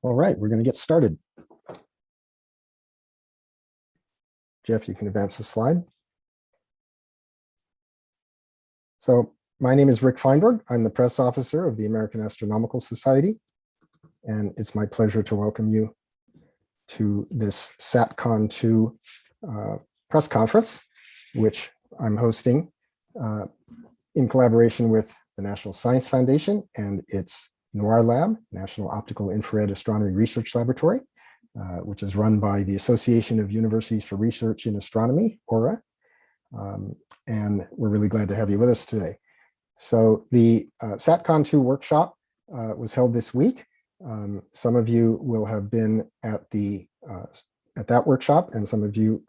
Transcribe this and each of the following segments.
All right, we're going to get started. Jeff, you can advance the slide. So my name is Rick Feinberg. I'm the press officer of the American Astronomical Society, and it's my pleasure to welcome you to this SATCON 2 press conference, which I'm hosting in collaboration with the National Science Foundation and its NOIR Lab, National Optical Infrared Astronomy Research Laboratory, which is run by the Association of Universities for Research in Astronomy, AURA. And we're really glad to have you with us today. So the SATCON 2 workshop was held this week. Some of you will have been at that workshop, and some of you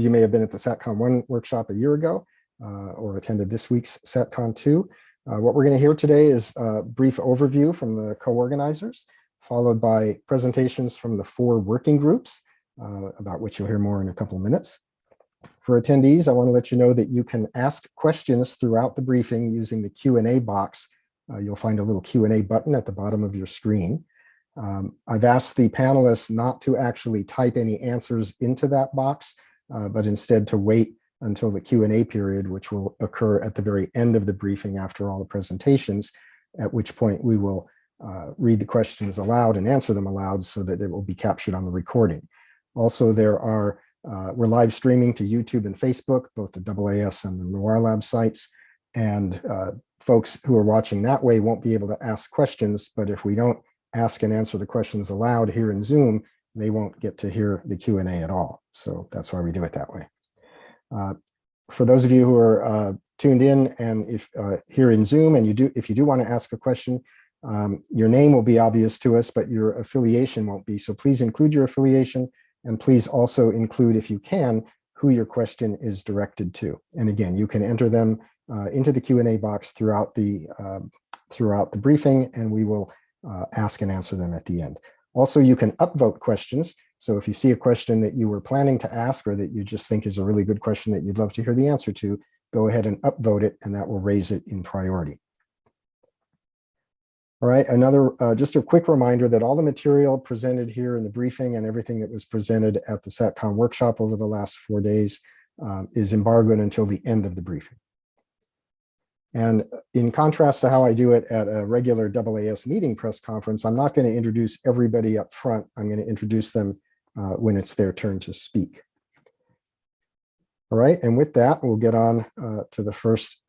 may have been at the SATCON 1 workshop a year ago or attended this week's SATCON 2. What we're going to hear today is a brief overview from the co-organizers, followed by presentations from the 4 working groups, about which you'll hear more in a couple of minutes. For attendees, I want to let you know that you can ask questions throughout the briefing using the Q&A box. You'll find a little Q&A button at the bottom of your screen. I've asked the panelists not to actually type any answers into that box, but instead to wait until the Q&A period, which will occur at the very end of the briefing after all the presentations, at which point we will read the questions aloud and answer them aloud so that it will be captured on the recording. Also, we're live streaming to YouTube and Facebook, both the AAS and the NOIR Lab sites, and folks who are watching that way won't be able to ask questions, but if we don't ask and answer the questions aloud here in Zoom, they won't get to hear the Q&A at all. So that's why we do it that way. For those of you who are tuned in and if here in Zoom, and if you do want to ask a question, your name will be obvious to us, but your affiliation won't be. So please include your affiliation, and please also include, if you can, who your question is directed to. And again, you can enter them into the Q&A box throughout the briefing, and we will ask and answer them at the end. Also, you can upvote questions. So if you see a question that you were planning to ask or that you just think is a really good question that you'd love to hear the answer to, go ahead and upvote it, and that will raise it in priority. All right, just a quick reminder that all the material presented here in the briefing and everything that was presented at the SATCON workshop over the last 4 days is embargoed until the end of the briefing. And in contrast to how I do it at a regular AAS meeting press conference, I'm not going to introduce everybody up front. I'm going to introduce them when it's their turn to speak. All right, and with that, we'll get on to the first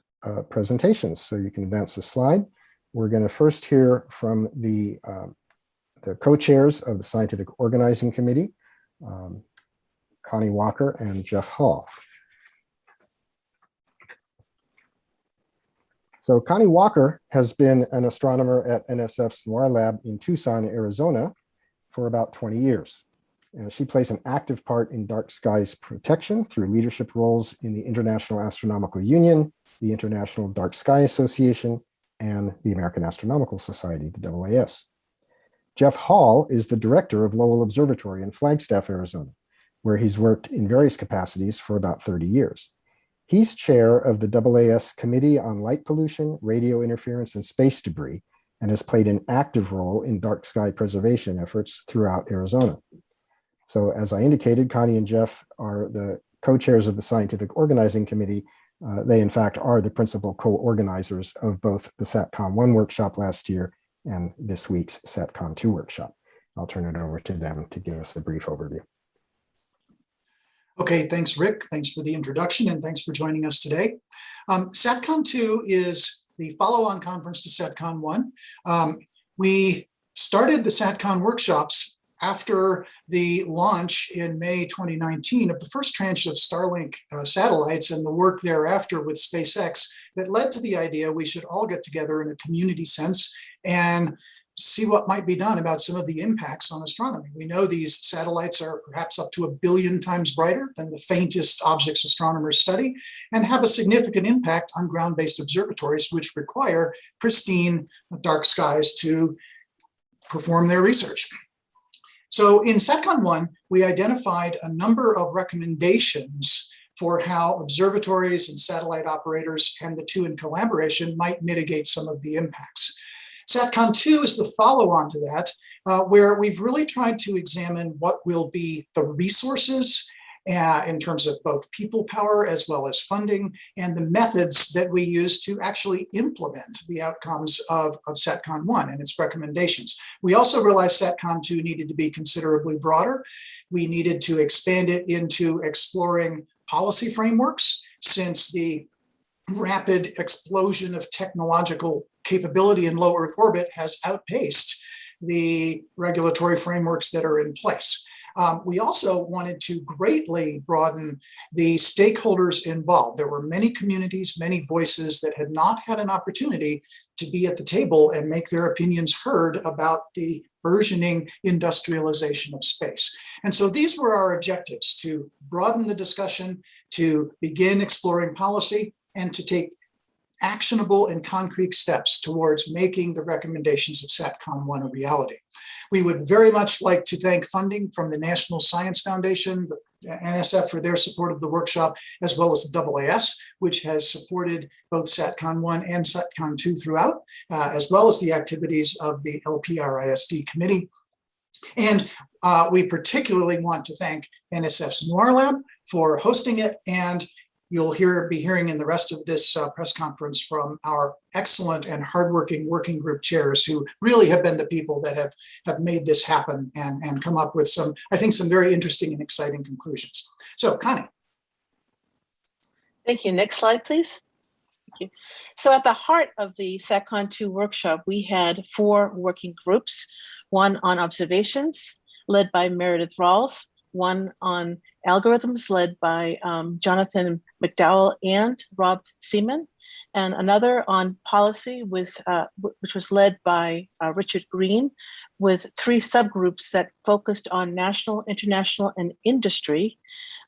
presentations. So you can advance the slide. We're going to first hear from the co-chairs of the Scientific Organizing Committee, Connie Walker and Jeff Hall. So Connie Walker has been an astronomer at NSF's NOIR Lab in Tucson, Arizona for about 20 years. She plays an active part in dark skies protection through leadership roles in the International Astronomical Union, the International Dark Sky Association, and the American Astronomical Society, the AAS. Jeff Hall is the director of Lowell Observatory in Flagstaff, Arizona, where he's worked in various capacities for about 30 years. He's chair of the AAS Committee on Light Pollution, Radio Interference, and Space Debris, and has played an active role in dark sky preservation efforts throughout Arizona. So as I indicated, Connie and Jeff are the co-chairs of the Scientific Organizing Committee. They, in fact, are the principal co-organizers of both the SATCON 1 workshop last year and this week's SATCON 2 workshop. I'll turn it over to them to give us a brief overview. Okay, thanks, Rick. Thanks for the introduction, and thanks for joining us today. SATCON 2 is the follow-on conference to SATCON 1. We started the SATCON workshops after the launch in May 2019 of the first tranche of Starlink satellites and the work thereafter with SpaceX that led to the idea we should all get together in a community sense and see what might be done about some of the impacts on astronomy. We know these satellites are perhaps up to 1 billion times brighter than the faintest objects astronomers study and have a significant impact on ground-based observatories, which require pristine dark skies to perform their research. So in SATCON 1, we identified a number of recommendations for how observatories and satellite operators and the two in collaboration might mitigate some of the impacts. SATCON 2 is the follow-on to that, where we've really tried to examine what will be the resources in terms of both people power as well as funding, and the methods that we use to actually implement the outcomes of SATCON 1 and its recommendations. We also realized SATCON 2 needed to be considerably broader. We needed to expand it into exploring policy frameworks, since the rapid explosion of technological capability in low Earth orbit has outpaced the regulatory frameworks that are in place. We also wanted to greatly broaden the stakeholders involved. There were many communities, many voices that had not had an opportunity to be at the table and make their opinions heard about the burgeoning industrialization of space. And so these were our objectives: to broaden the discussion, to begin exploring policy, and to take actionable and concrete steps towards making the recommendations of SATCON 1 a reality. We would very much like to thank funding from the National Science Foundation, the NSF, for their support of the workshop, as well as the AAS, which has supported both SATCON 1 and SATCON 2 throughout, as well as the activities of the LPRISD committee. And we particularly want to thank NSF's Noir Lab for hosting it, and you'll be hearing in the rest of this press conference from our excellent and hardworking working group chairs, who really have been the people that have made this happen and come up with some, I think, some very interesting and exciting conclusions. So, Connie. Thank you. Next slide, please. Thank you. So at the heart of the SATCON 2 workshop, we had 4 working groups: one on observations, led by Meredith Rawls; one on algorithms, led by Jonathan McDowell and Rob Seaman; and another on policy, which was led by Richard Green, with 3 subgroups that focused on national, international, and industry.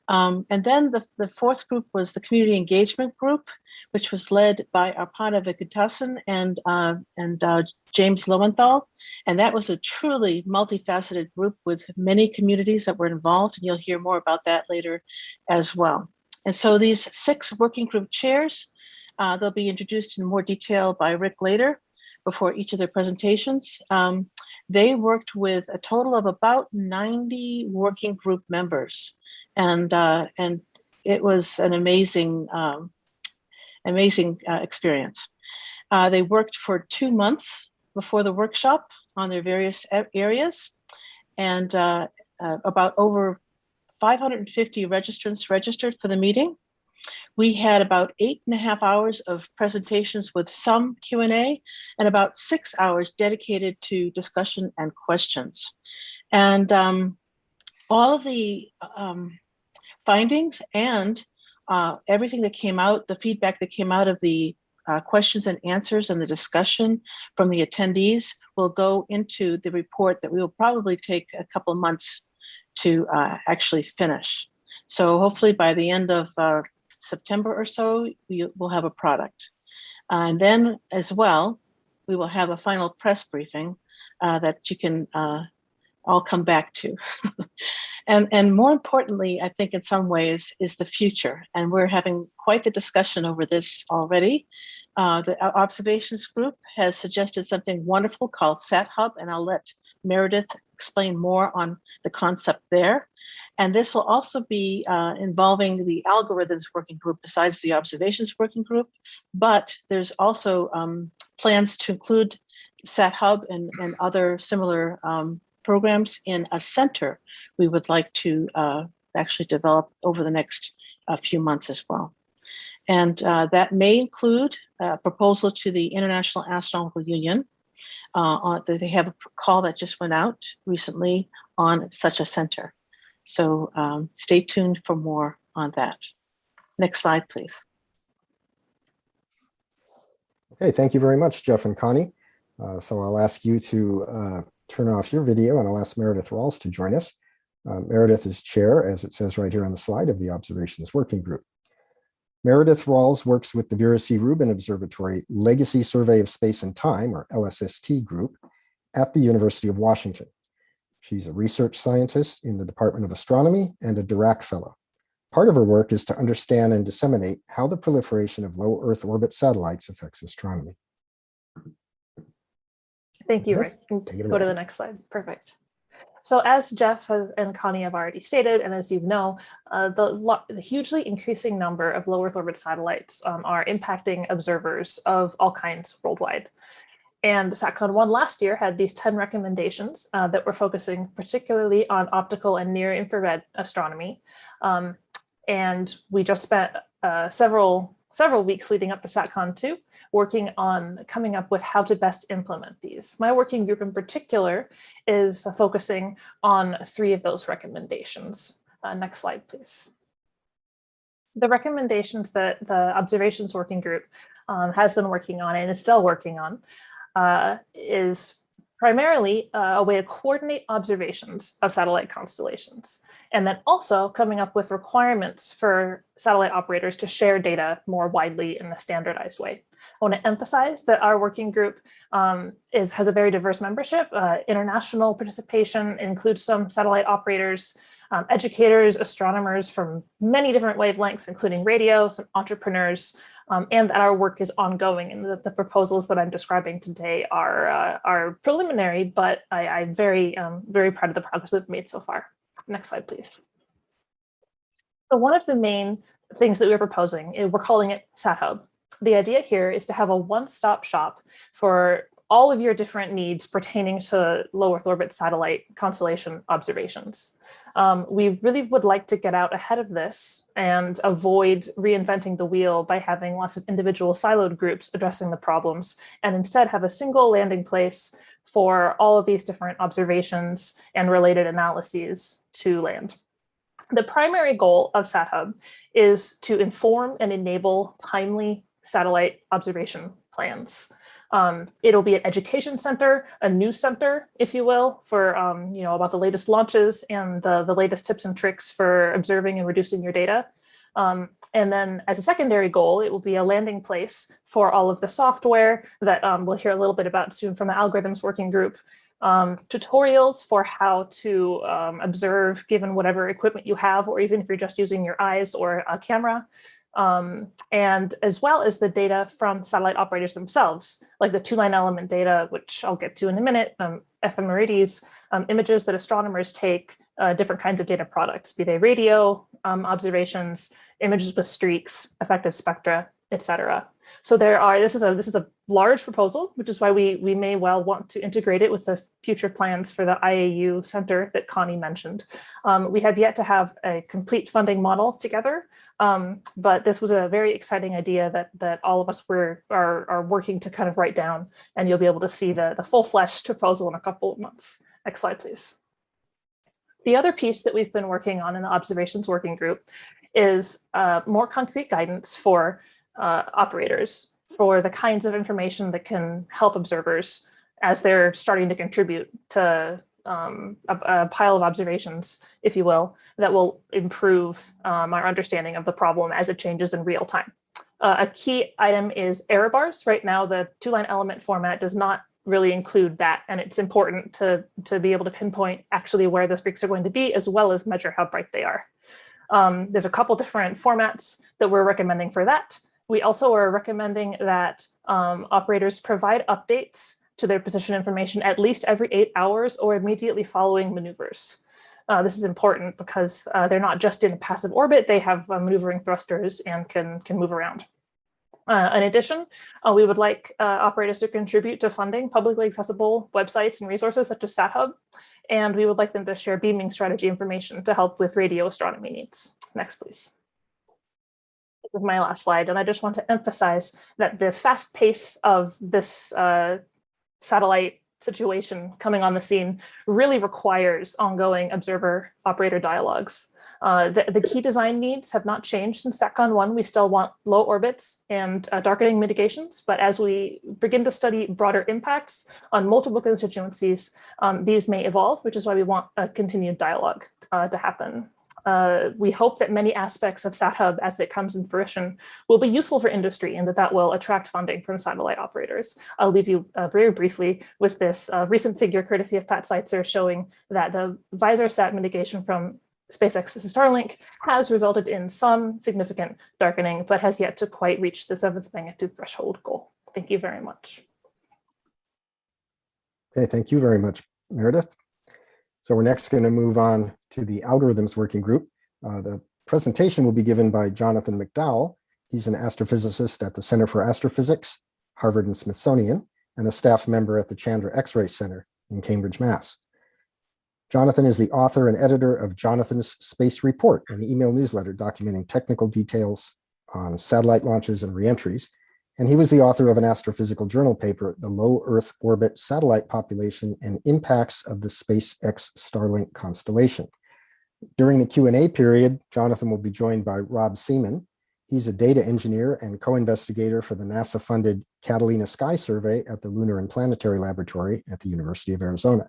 And then the 4th group was the community engagement group, which was led by Aparna Venkatesan and James Lowenthal. And that was a truly multifaceted group with many communities that were involved. And you'll hear more about that later as well. And so these 6 working group chairs, they'll be introduced in more detail by Rick later, before each of their presentations. They worked with a total of about 90 working group members. And it was an amazing experience. They worked for 2 months before the workshop on their various areas, and about over 550 registrants registered for the meeting. We had about 8.5 hours of presentations with some Q&A, and about 6 hours dedicated to discussion and questions. And all of the findings and everything that came out, the feedback that came out of the questions and answers and the discussion from the attendees, will go into the report that we will probably take a couple of months to actually finish. So hopefully by the end of September or so, we will have a product. And then as well, we will have a final press briefing that you can all come back to. And more importantly, I think in some ways, is the future. And we're having quite the discussion over this already. The observations group has suggested something wonderful called SatHub, and I'll let Meredith explain more on the concept there. And this will also be involving the algorithms working group besides the observations working group. But there's also plans to include SatHub and other similar programs in a center we would like to actually develop over the next few months as well. And that may include a proposal to the International Astronomical Union. They have a call that just went out recently on such a center. So stay tuned for more on that. Next slide, please. Okay, thank you very much, Jeff and Connie. So I'll ask you to turn off your video, and I'll ask Meredith Rawls to join us. Meredith is chair, as it says right here on the slide, of the Observations Working Group. Meredith Rawls works with the Vera C. Rubin Observatory Legacy Survey of Space and Time, or LSST group, at the University of Washington. She's a research scientist in the Department of Astronomy and a Dirac Fellow. Part of her work is to understand and disseminate how the proliferation of low Earth orbit satellites affects astronomy. Thank you, Rick. Take it Go to away. the next slide. Perfect. So as Jeff and Connie have already stated, and as you know, the hugely increasing number of low Earth orbit satellites are impacting observers of all kinds worldwide. And SATCON 1 last year had these 10 recommendations that were focusing particularly on optical and near infrared astronomy. And we just spent several weeks leading up to SATCON 2 working on coming up with how to best implement these. My working group in particular is focusing on 3 of those recommendations. Next slide, please. The recommendations that the observations working group has been working on and is still working on is primarily a way to coordinate observations of satellite constellations, and then also coming up with requirements for satellite operators to share data more widely in a standardized way. I want to emphasize that our working group has a very diverse membership. International participation includes some satellite operators, educators, astronomers from many different wavelengths, including radio, some entrepreneurs, and that our work is ongoing, and that the proposals that I'm describing today are preliminary, but I'm very proud of the progress we've made so far. Next slide, please. So one of the main things that we're proposing is we're calling it SatHub. The idea here is to have a one-stop shop for all of your different needs pertaining to low Earth orbit satellite constellation observations. We really would like to get out ahead of this and avoid reinventing the wheel by having lots of individual siloed groups addressing the problems, and instead have a single landing place for all of these different observations and related analyses to land. The primary goal of SatHub is to inform and enable timely satellite observation plans. It'll be an education center, a news center, if you will, for about the latest launches and the latest tips and tricks for observing and reducing your data. And then as a secondary goal, it will be a landing place for all of the software that we'll hear a little bit about soon from the algorithms working group, tutorials for how to observe given whatever equipment you have, or even if you're just using your eyes or a camera. And as well as the data from satellite operators themselves, like the 2-line element data, which I'll get to in a minute, ephemerides, images that astronomers take, different kinds of data products, be they radio observations, images with streaks, effective spectra, etc. So this is a large proposal, which is why we may well want to integrate it with the future plans for the IAU Center that Connie mentioned. We have yet to have a complete funding model together, but this was a very exciting idea that all of us are working to kind of write down, and you'll be able to see the full-fleshed proposal in a couple of months. Next slide, please. The other piece that we've been working on in the observations working group is more concrete guidance for operators for the kinds of information that can help observers as they're starting to contribute to a pile of observations, if you will, that will improve our understanding of the problem as it changes in real time. A key item is error bars. Right now, the 2-line element format does not really include that, and it's important to be able to pinpoint actually where the streaks are going to be, as well as measure how bright they are. There's a couple different formats that we're recommending for that. We also are recommending that operators provide updates to their position information at least every 8 hours or immediately following maneuvers. This is important because they're not just in a passive orbit, they have maneuvering thrusters and can move around. In addition, we would like operators to contribute to funding publicly accessible websites and resources such as SatHub, and we would like them to share beaming strategy information to help with radio astronomy needs. Next, please. This is my last slide, and I just want to emphasize that the fast pace of this satellite situation coming on the scene really requires ongoing observer-operator dialogues. The key design needs have not changed since SATCON 1. We still want low orbits and darkening mitigations, but as we begin to study broader impacts on multiple constituencies, these may evolve, which is why we want a continued dialogue to happen. We hope that many aspects of SatHub as it comes in fruition will be useful for industry and that will attract funding from satellite operators. I'll leave you very briefly with this recent figure courtesy of Pat Seitzer showing that the VisorSat mitigation from SpaceX's Starlink has resulted in some significant darkening, but has yet to quite reach the 7th magnitude threshold goal. Thank you very much. Okay, thank you very much, Meredith. So we're next going to move on to the algorithms working group. The presentation will be given by Jonathan McDowell. He's an astrophysicist at the Center for Astrophysics, Harvard and Smithsonian, and a staff member at the Chandra X-ray Center in Cambridge, Mass. Jonathan is the author and editor of Jonathan's Space Report, an email newsletter documenting technical details on satellite launches and reentries. And he was the author of an astrophysical journal paper, The Low Earth Orbit Satellite Population and Impacts of the SpaceX Starlink Constellation. During the Q&A period, Jonathan will be joined by Rob Seaman. He's a data engineer and co-investigator for the NASA-funded Catalina Sky Survey at the Lunar and Planetary Laboratory at the University of Arizona.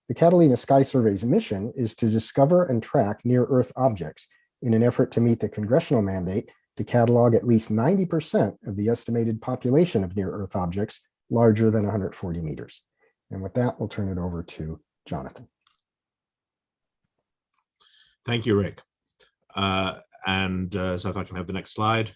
The Catalina Sky Survey's mission is to discover and track near-Earth objects in an effort to meet the congressional mandate to catalog at least 90% of the estimated population of near-Earth objects larger than 140 meters. And with that, we'll turn it over to Jonathan. Thank you, Rick. So if I can have the next slide.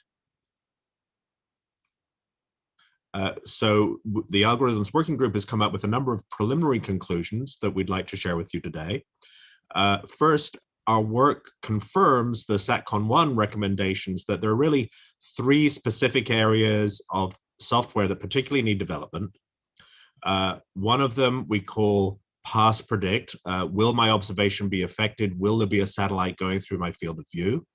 So the Algorithms Working Group has come up with a number of preliminary conclusions that we'd like to share with you today. First, our work confirms the SATCON 1 recommendations that there are really 3 specific areas of software that particularly need development. One of them we call pass predict. Will my observation be affected? Will there be a satellite going through my field of view?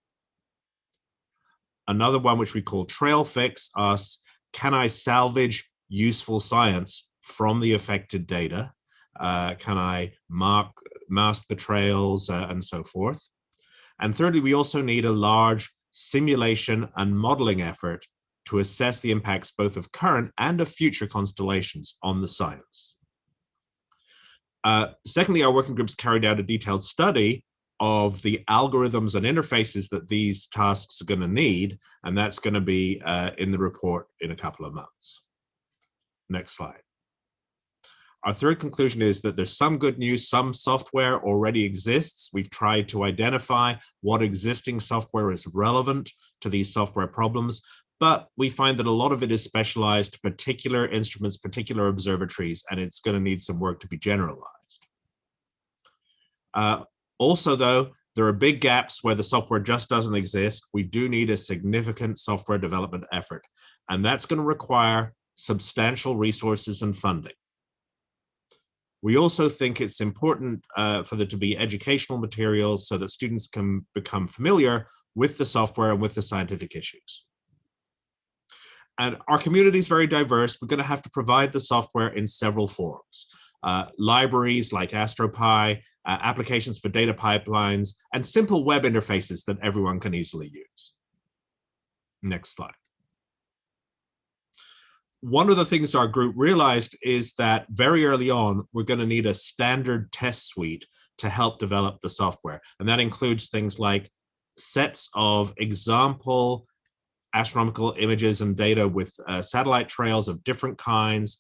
Another one, which we call trail fix, asks, can I salvage useful science from the affected data? Can I mask the trails and so forth? And thirdly, we also need a large simulation and modeling effort to assess the impacts both of current and of future constellations on the science. Secondly, our working groups carried out a detailed study of the algorithms and interfaces that these tasks are going to need, and that's going to be in the report in a couple of months. Next slide. Our third conclusion is that there's some good news. Some software already exists. We've tried to identify what existing software is relevant to these software problems, but we find that a lot of it is specialized to particular instruments, particular observatories, and it's going to need some work to be generalized. Also, though, there are big gaps where the software just doesn't exist. We do need a significant software development effort, and that's going to require substantial resources and funding. We also think it's important for there to be educational materials so that students can become familiar with the software and with the scientific issues. And our community is very diverse. We're going to have to provide the software in several forms. Libraries like AstroPy, applications for data pipelines, and simple web interfaces that everyone can easily use. Next slide. One of the things our group realized is that very early on, we're going to need a standard test suite to help develop the software. And that includes things like sets of example astronomical images and data with satellite trails of different kinds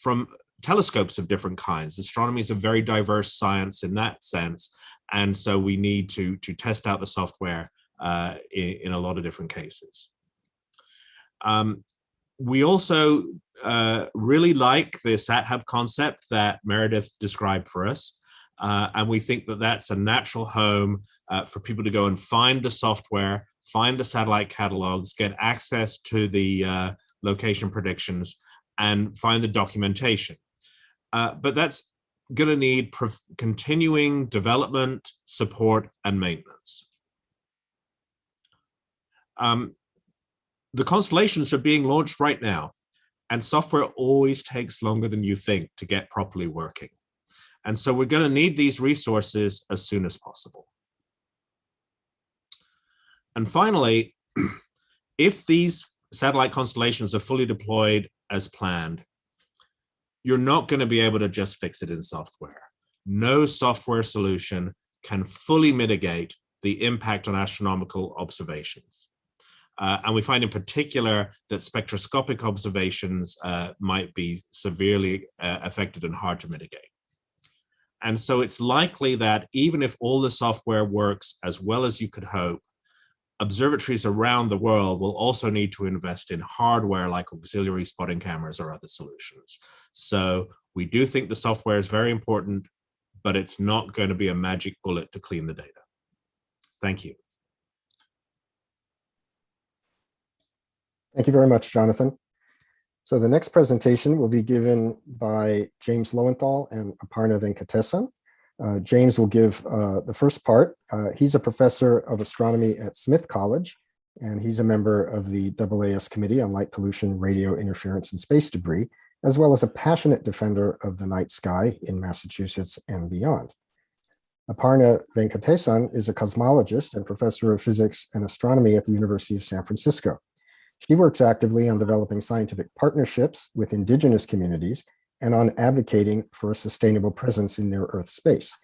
from telescopes of different kinds. Astronomy is a very diverse science in that sense. And so we need to test out the software in a lot of different cases. We also really like the SatHub concept that Meredith described for us. And we think that that's a natural home for people to go and find the software, find the satellite catalogs, get access to the location predictions, and find the documentation. But that's going to need continuing development, support, and maintenance. The constellations are being launched right now, and software always takes longer than you think to get properly working. And so we're going to need these resources as soon as possible. And finally, if these satellite constellations are fully deployed as planned, you're not going to be able to just fix it in software. No software solution can fully mitigate the impact on astronomical observations. And we find in particular that spectroscopic observations might be severely affected and hard to mitigate. And so it's likely that even if all the software works as well as you could hope, observatories around the world will also need to invest in hardware like auxiliary spotting cameras or other solutions. So we do think the software is very important, but it's not going to be a magic bullet to clean the data. Thank you. Thank you very much, Jonathan. So the next presentation will be given by James Lowenthal and Aparna Venkatesan. James will give the first part. He's a professor of astronomy at Smith College, and he's a member of the AAS Committee on Light Pollution, Radio Interference, and Space Debris, as well as a passionate defender of the night sky in Massachusetts and beyond. Aparna Venkatesan is a cosmologist and professor of physics and astronomy at the University of San Francisco. She works actively on developing scientific partnerships with indigenous communities and on advocating for a sustainable presence in near-Earth space.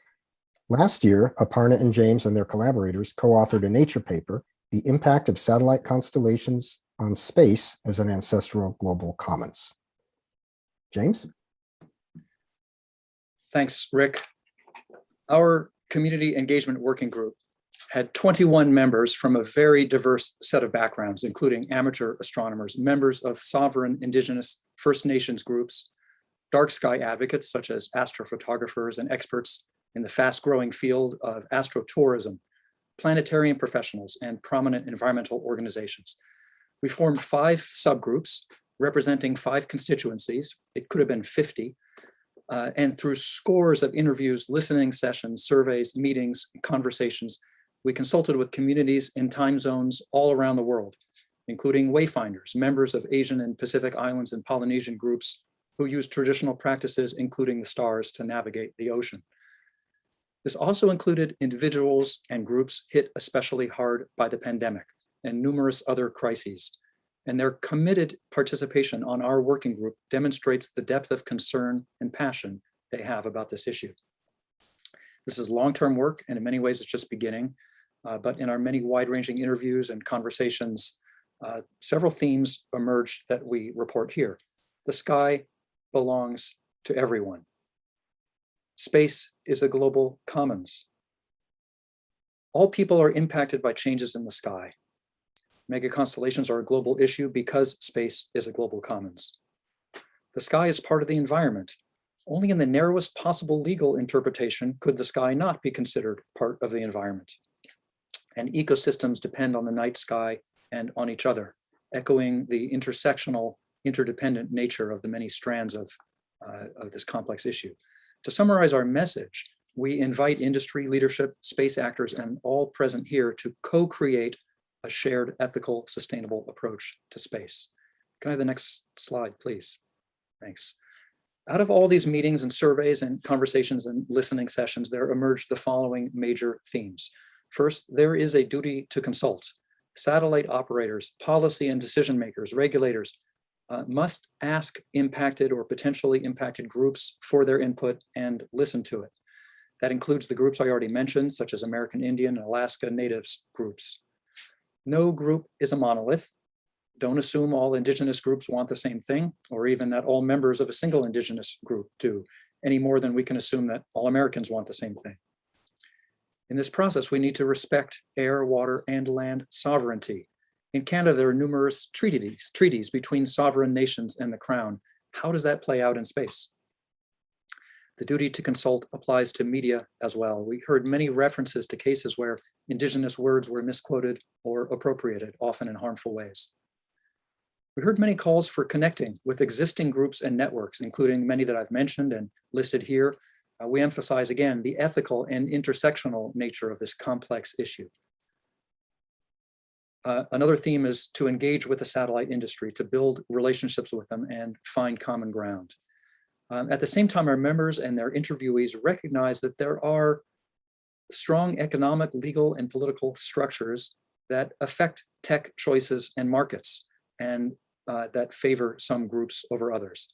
Last year, Aparna and James and their collaborators co-authored a Nature paper, The Impact of Satellite Constellations on Space as an Ancestral Global Commons. James? Thanks, Rick. Our Community Engagement Working Group had 21 members from a very diverse set of backgrounds, including amateur astronomers, members of sovereign indigenous First Nations groups, dark sky advocates such as astrophotographers and experts in the fast-growing field of astrotourism, planetarium professionals, and prominent environmental organizations. We formed 5 subgroups representing 5 constituencies. It could have been 50. And through scores of interviews, listening sessions, surveys, meetings, conversations, we consulted with communities in time zones all around the world, including wayfinders, members of Asian and Pacific Islands and Polynesian groups who use traditional practices, including the stars, to navigate the ocean. This also included individuals and groups hit especially hard by the pandemic and numerous other crises. And their committed participation on our working group demonstrates the depth of concern and passion they have about this issue. This is long-term work, and in many ways it's just beginning. But in our many wide-ranging interviews and conversations, several themes emerged that we report here. The sky belongs to everyone. Space is a global commons. All people are impacted by changes in the sky. Mega constellations are a global issue because space is a global commons. The sky is part of the environment. Only in the narrowest possible legal interpretation could the sky not be considered part of the environment. And ecosystems depend on the night sky and on each other, echoing the intersectional, interdependent nature of the many strands of this complex issue. To summarize our message, we invite industry, leadership, space actors, and all present here to co-create a shared, ethical, sustainable approach to space. Can I have the next slide, please? Thanks. Out of all these meetings and surveys and conversations and listening sessions, there emerged the following major themes. First, there is a duty to consult. Satellite operators, policy and decision makers, regulators must ask impacted or potentially impacted groups for their input and listen to it. That includes the groups I already mentioned, such as American Indian and Alaska Natives groups. No group is a monolith. Don't assume all indigenous groups want the same thing, or even that all members of a single indigenous group do, any more than we can assume that all Americans want the same thing. In this process, we need to respect air, water, and land sovereignty. In Canada, there are numerous treaties between sovereign nations and the Crown. How does that play out in space? The duty to consult applies to media as well. We heard many references to cases where indigenous words were misquoted or appropriated, often in harmful ways. We heard many calls for connecting with existing groups and networks, including many that I've mentioned and listed here. We emphasize again the ethical and intersectional nature of this complex issue. Another theme is to engage with the satellite industry, to build relationships with them and find common ground. At the same time, our members and their interviewees recognize that there are strong economic, legal, and political structures that affect tech choices and markets, and that favor some groups over others.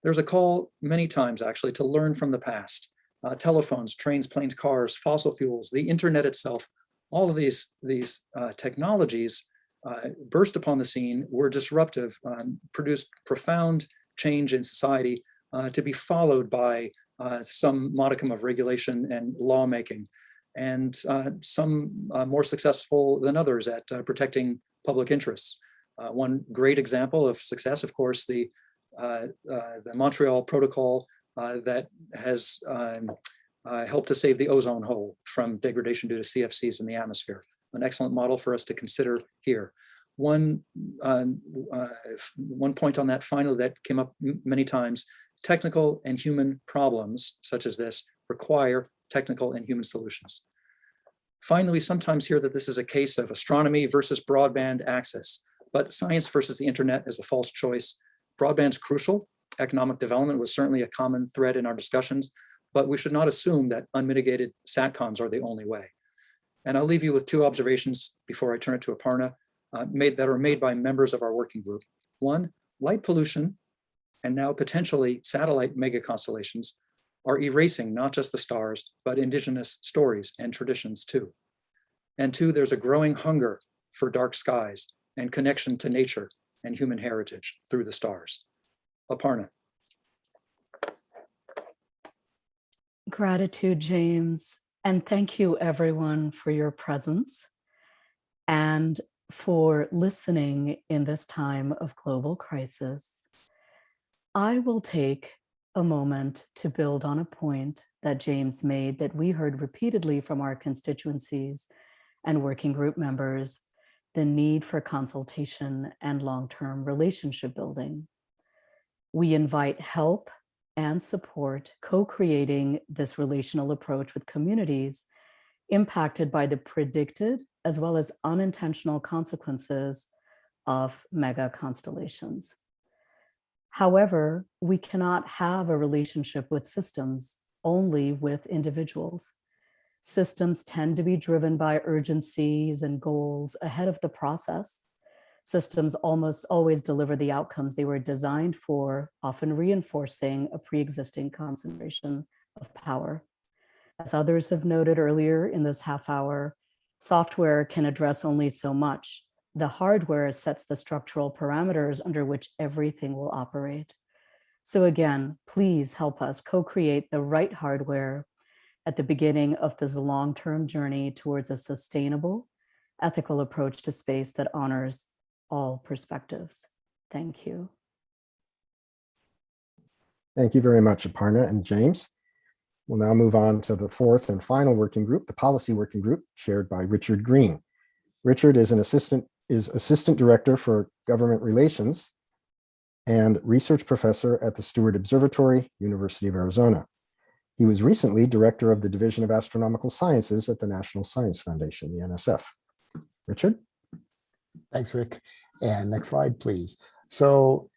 There's a call many times actually to learn from the past. Telephones, trains, planes, cars, fossil fuels, the internet itself, all of these technologies burst upon the scene, were disruptive, produced profound change in society, to be followed by some modicum of regulation and lawmaking. and some more successful than others at protecting public interests. One great example of success, of course, the Montreal Protocol that has helped to save the ozone hole from degradation due to CFCs in the atmosphere. An excellent model for us to consider here. One point on that finally that came up many times: technical and human problems such as this require technical and human solutions. Finally, we sometimes hear that this is a case of astronomy versus broadband access, but science versus the internet is a false choice. Broadband's crucial. Economic development was certainly a common thread in our discussions, but we should not assume that unmitigated SATCONs are the only way. And I'll leave you with two observations before I turn it to Aparna, that are made by members of our working group. One, light pollution, and now potentially satellite mega constellations, are erasing not just the stars, but indigenous stories and traditions too. And two, there's a growing hunger for dark skies and connection to nature and human heritage through the stars. Aparna. Gratitude, James, and thank you everyone for your presence and for listening in this time of global crisis. I will take a moment to build on a point that James made that we heard repeatedly from our constituencies and working group members: the need for consultation and long-term relationship building. We invite help and support co-creating this relational approach with communities impacted by the predicted as well as unintentional consequences of mega constellations. However, we cannot have a relationship with systems only with individuals. Systems tend to be driven by urgencies and goals ahead of the process. Systems almost always deliver the outcomes they were designed for, often reinforcing a pre-existing concentration of power. As others have noted earlier in this half hour, software can address only so much. The hardware sets the structural parameters under which everything will operate. So again, please help us co-create the right hardware at the beginning of this long-term journey towards a sustainable, ethical approach to space that honors all perspectives. Thank you. Thank you very much, Aparna and James. We'll now move on to the fourth and final working group, the policy working group, chaired by Richard Green. Richard is assistant director for government relations and research professor at the Steward Observatory, University of Arizona. He was recently director of the Division of Astronomical Sciences at the National Science Foundation, the NSF. Richard? Thanks, Rick. And next slide, please. So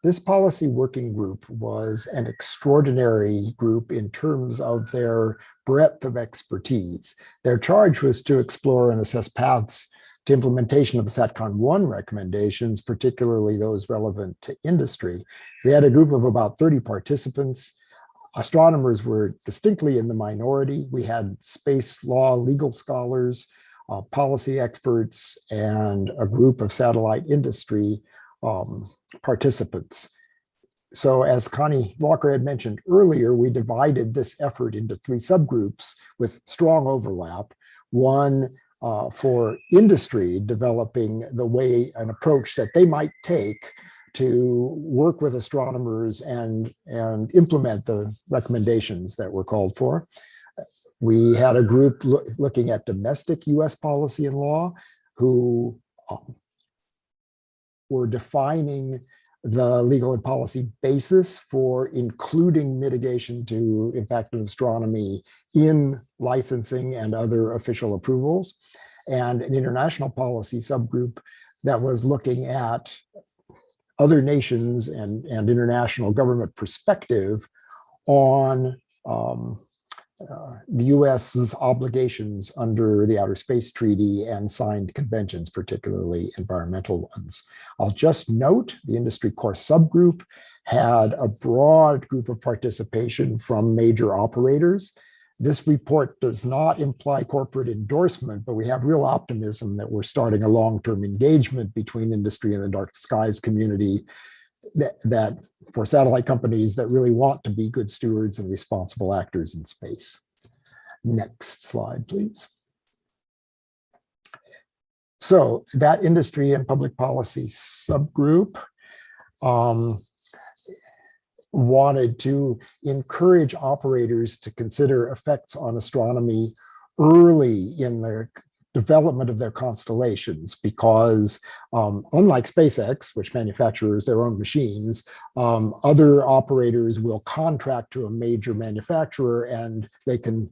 this policy working group was an extraordinary group in terms of their breadth of expertise. Their charge was to explore and assess paths to implementation of the SATCON 1 recommendations, particularly those relevant to industry. We had a group of about 30 participants. Astronomers were distinctly in the minority. We had space law legal scholars, policy experts, and a group of satellite industry participants. So as Connie Walker had mentioned earlier, we divided this effort into three subgroups with strong overlap. One for industry, developing the way, an approach that they might take to work with astronomers and implement the recommendations that were called for. We had a group looking at domestic US policy and law who were defining the legal and policy basis for including mitigation to impact of astronomy in licensing and other official approvals, and an international policy subgroup that was looking at other nations and international government perspective on the US's obligations under the Outer Space Treaty and signed conventions, particularly environmental ones. I'll just note the industry core subgroup had a broad group of participation from major operators. This report does not imply corporate endorsement, but we have real optimism that we're starting a long-term engagement between industry and the dark skies community that for satellite companies that really want to be good stewards and responsible actors in space. Next slide, please. So that industry and public policy subgroup wanted to encourage operators to consider effects on astronomy early in the development of their constellations, because unlike SpaceX, which manufactures their own machines, other operators will contract to a major manufacturer and they can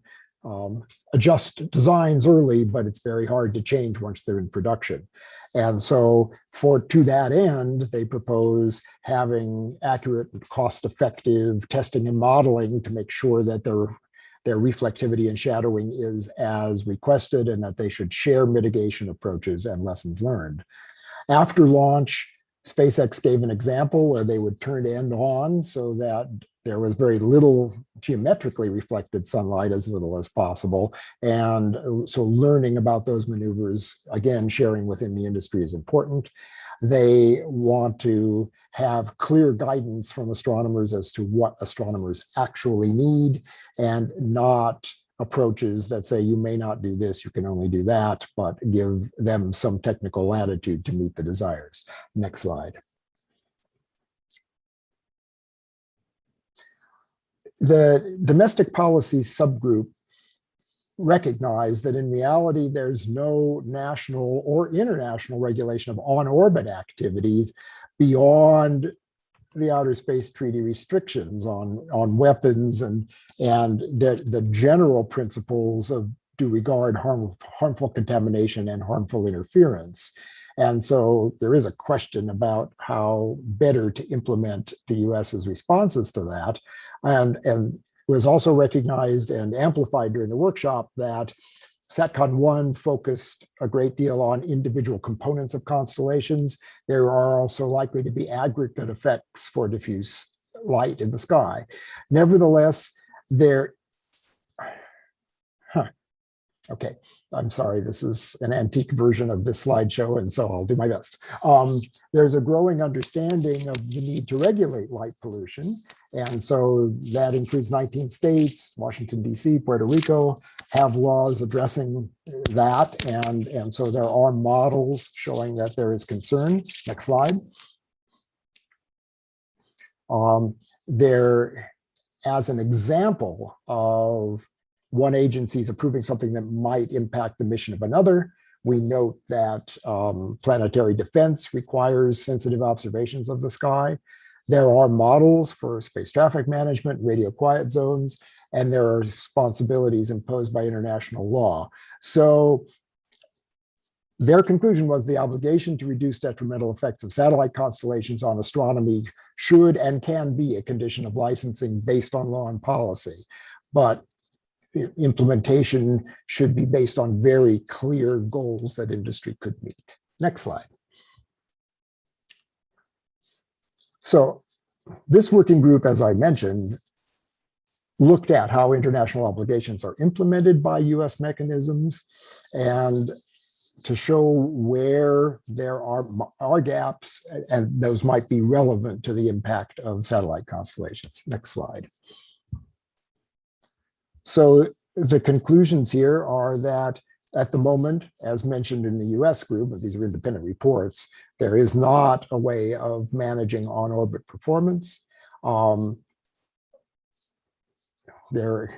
adjust designs early, but it's very hard to change once they're in production. And so to that end, they propose having accurate, cost-effective testing and modeling to make sure that their reflectivity and shadowing is as requested, and that they should share mitigation approaches and lessons learned. After launch, SpaceX gave an example where they would turn end on so that there was very little geometrically reflected sunlight, as little as possible. And so learning about those maneuvers, again, sharing within the industry is important. They want to have clear guidance from astronomers as to what astronomers actually need, and not approaches that say you may not do this, you can only do that, but give them some technical latitude to meet the desires. Next slide. The domestic policy subgroup recognized that in reality, there's no national or international regulation of on-orbit activities beyond the Outer Space Treaty restrictions on weapons and the general principles of due regard, harmful contamination, and harmful interference. And so there is a question about how better to implement the US's responses to that. And it was also recognized and amplified during the workshop that SATCON 1 focused a great deal on individual components of constellations. There are also likely to be aggregate effects for diffuse light in the sky. Nevertheless, okay, I'm sorry, this is an antique version of this slideshow, and so I'll do my best. There's a growing understanding of the need to regulate light pollution, and so that includes 19 states, Washington, D.C., Puerto Rico, have laws addressing that, and so there are models showing that there is concern. Next slide. There, as an example of one agency is approving something that might impact the mission of another, we note that planetary defense requires sensitive observations of the sky. There are models for space traffic management, radio quiet zones, and there are responsibilities imposed by international law. So their conclusion was the obligation to reduce detrimental effects of satellite constellations on astronomy should and can be a condition of licensing based on law and policy. But implementation should be based on very clear goals that industry could meet. Next slide. So this working group, as I mentioned, looked at how international obligations are implemented by US mechanisms and to show where there are gaps, and those might be relevant to the impact of satellite constellations. Next slide. So the conclusions here are that at the moment, as mentioned in the US group, but these are independent reports, there is not a way of managing on-orbit performance. There are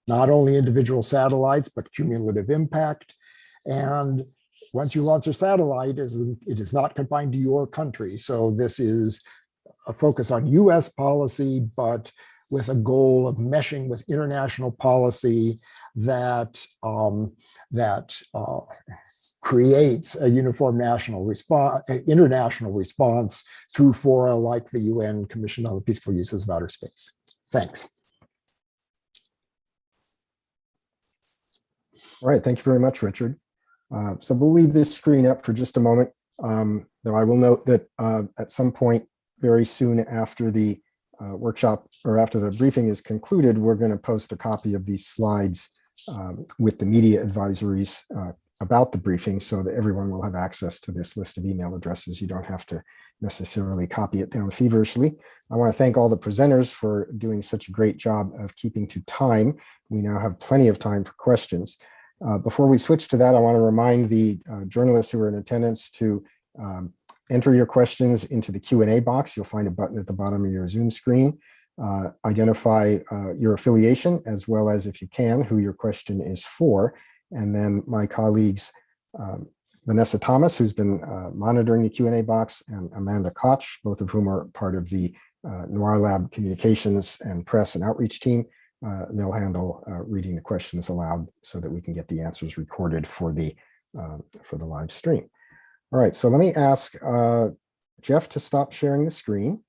not only individual satellites, but cumulative impact. And once you launch a satellite, it is not confined to your country. So this is a focus on US policy, but with a goal of meshing with international policy that creates a uniform international response through fora like the UN Commission on the Peaceful Uses of Outer Space. Thanks. All right, thank you very much, Richard. So we'll leave this screen up for just a moment, though I will note that at some point very soon after the workshop or after the briefing is concluded, we're going to post a copy of these slides with the media advisories about the briefing so that everyone will have access to this list of email addresses. You don't have to necessarily copy it down feverishly. I want to thank all the presenters for doing such a great job of keeping to time. We now have plenty of time for questions. Before we switch to that, I want to remind the journalists who are in attendance to enter your questions into the Q&A box. You'll find a button at the bottom of your Zoom screen. Identify your affiliation, as well as, if you can, who your question is for. And then my colleagues, Vanessa Thomas, who's been monitoring the Q&A box, and Amanda Koch, both of whom are part of the Noir Lab communications and press and outreach team. They'll handle reading the questions aloud so that we can get the answers recorded for the live stream. All right, so let me ask Jeff to stop sharing the screen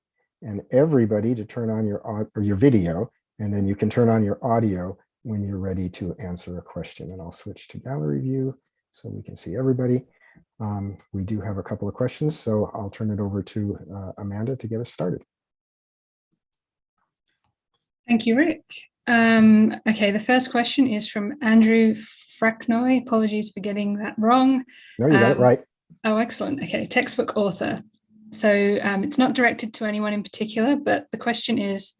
and everybody to turn on your video, and then you can turn on your audio when you're ready to answer a question. And I'll switch to gallery view so we can see everybody. We do have a couple of questions, so I'll turn it over to Amanda to get us started. Thank you, Rick. Okay, the first question is from Andrew Fracknoy. Apologies for getting that wrong. No, you got it right. Oh, excellent. Okay, textbook author. So it's not directed to anyone in particular, but the question is,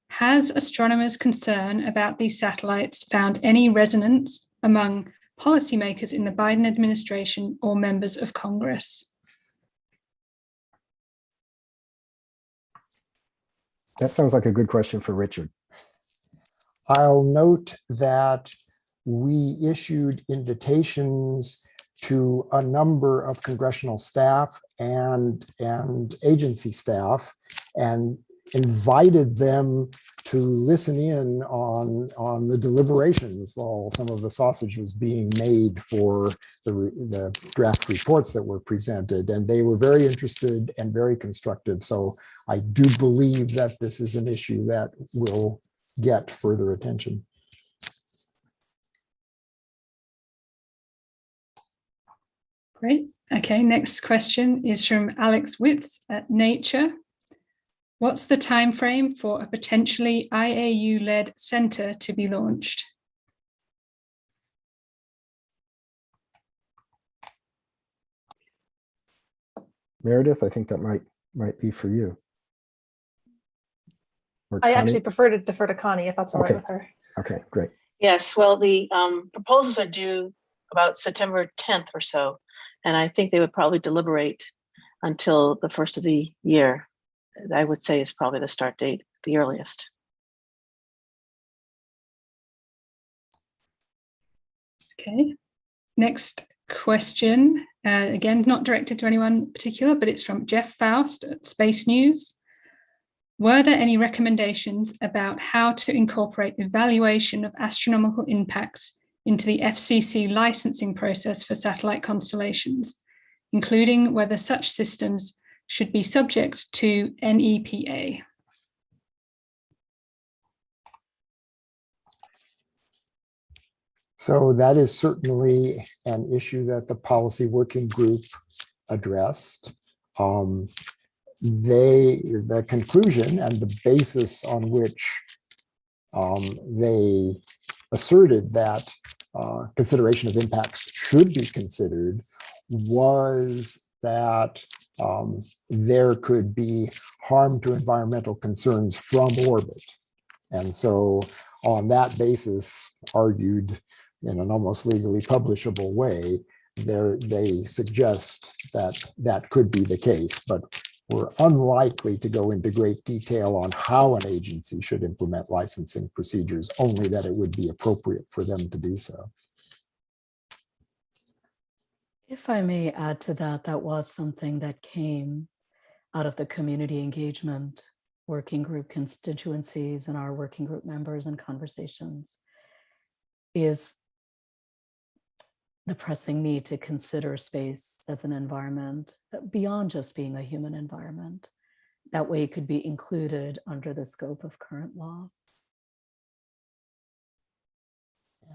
has astronomers' concern about these satellites found any resonance among policymakers in the Biden administration or members of Congress? That sounds like a good question for Richard. I'll note that we issued invitations to a number of congressional staff and agency staff, and invited them to listen in on the deliberations while some of the sausage was being made for the draft reports that were presented. And they were very interested and very constructive. So I do believe that this is an issue that will get further attention. Great. Okay, next question is from Alex Witz at Nature. What's the time frame for a potentially IAU-led center to be launched? Meredith, I think that might be for you. Or I Connie? actually prefer to defer to Connie if that's all right with her. Okay, great. Yes, well, the proposals are due about September 10th or so, and I think they would probably deliberate until the first of the year. I would say is probably the start date, the earliest. Okay, next question, again, not directed to anyone in particular, but it's from Jeff Faust at Space News. Were there any recommendations about how to incorporate evaluation of astronomical impacts into the FCC licensing process for satellite constellations, including whether such systems should be subject to NEPA? So that is certainly an issue that the policy working group addressed. The conclusion and the basis on which they asserted that consideration of impacts should be considered was that there could be harm to environmental concerns from orbit. And so on that basis, argued in an almost legally publishable way, they suggest that that could be the case, but we're unlikely to go into great detail on how an agency should implement licensing procedures, only that it would be appropriate for them to do so. If I may add to that, that was something that came out of the community engagement working group constituencies and our working group members and conversations, is the pressing need to consider space as an environment beyond just being a human environment. That way it could be included under the scope of current law.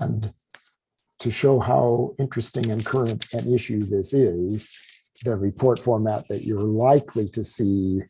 And to show how interesting and current an issue this is, the report format that you're likely to see